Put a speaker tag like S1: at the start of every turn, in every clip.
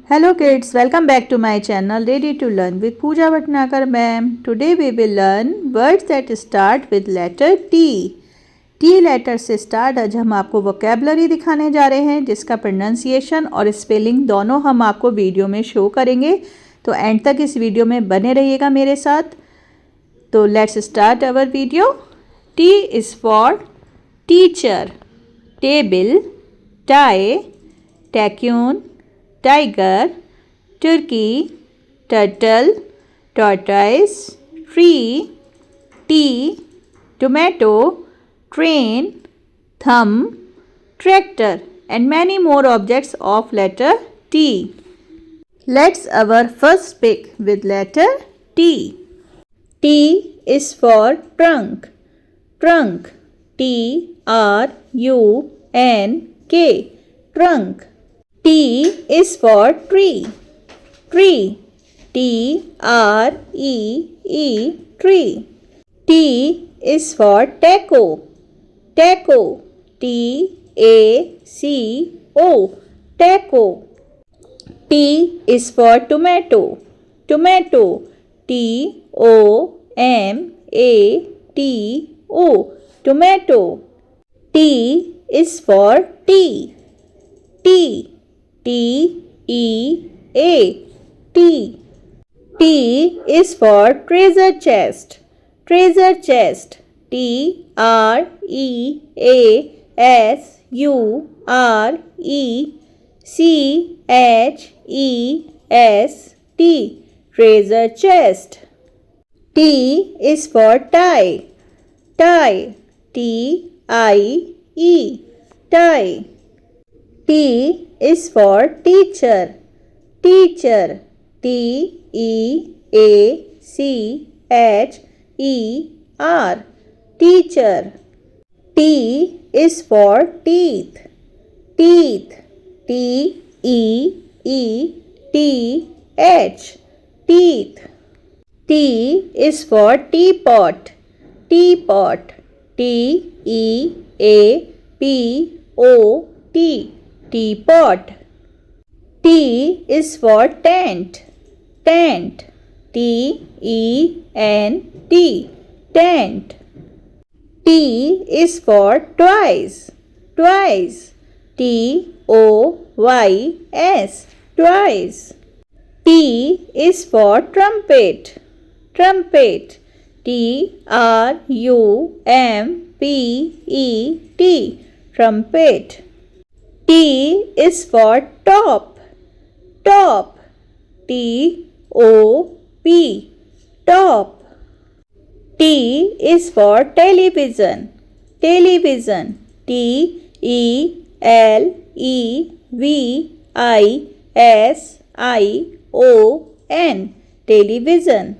S1: Hello kids, welcome back to my channel Ready to Learn with Pooja Bhatnagar ma'am. Today we will learn words that start with letter T. T letter से start आज हम आपको vocabulary दिखाने जा रहे हैं जिसका pronunciation और स्पेलिंग दोनों हम आपको वीडियो में शो करेंगे। तो एंड तक इस वीडियो में बने रहिएगा मेरे साथ। तो let's start our video. T is for teacher, table, tie, tycoon, tiger, turkey, turtle, tortoise, tree, tea, tomato, train, thumb, tractor, and many more objects of letter T. Let's our first pick with letter T. T is for trunk. Trunk. T-R-U-N-K. Trunk. T is for tree. Tree. T-R-E-E. Tree. T is for taco. Taco. T-A-C-O. Taco. T is for tomato. Tomato. T-O-M-A-T-O. Tomato. T is for tea. Tea. T-E-A. Tea. T is for treasure chest. Treasure chest. T-R-E-A-S-U-R-E-C-H-E-S-T. Treasure chest. T is for tie. Tie. T-I-E. Tie. T is for teacher. Teacher. T-E-A-C-H-E-R. Teacher. T is for teeth. Teeth. T-E-E-T-H. Teeth. T is for teapot. Teapot. T-E-A-P-O-T. Teapot. T is for tent. Tent. T-E-N-T. Tent. T is for twice. Twice. T-O-Y-S. Twice. T is for trumpet. Trumpet. T-R-U-M-P-E-T. Trumpet. T is for top. Top. T-O-P. Top. T is for television. Television. T-E-L-E-V-I-S-I-O-N. Television.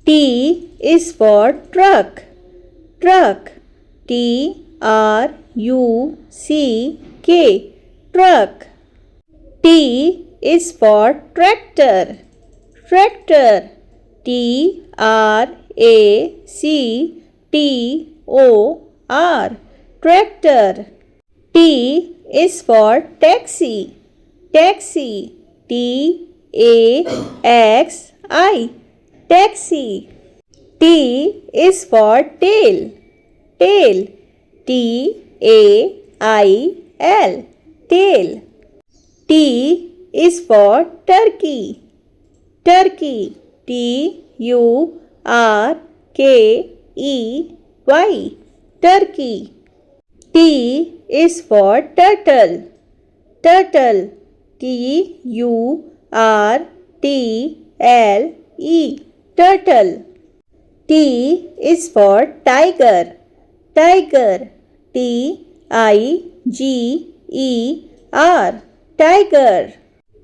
S1: T is for truck. Truck. T-R-U-C-K. Truck. T is for tractor. Tractor. T-R-A-C-T-O-R. Tractor. T is for taxi. Taxi. T-A-X-I. Taxi. T is for tail. Tail. T-A-I-L. Tail. T is for turkey. Turkey. T-U-R-K-E-Y. Turkey. T is for turtle. Turtle. T-U-R-T-L-E. Turtle. T is for tiger. Tiger. T-I-G-E-R. Tiger.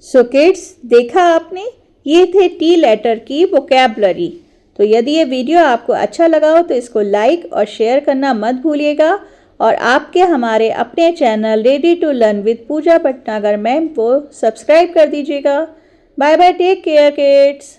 S1: So kids, देखा आपने, ये थे T letter की vocabulary. तो यदि ये video आपको अच्छा लगा हो तो इसको लाइक और शेयर करना मत भूलिएगा और आपके हमारे अपने channel ready to learn with Pooja Bhatnagar ma'am को सब्सक्राइब कर दीजिएगा। Bye bye, take care kids.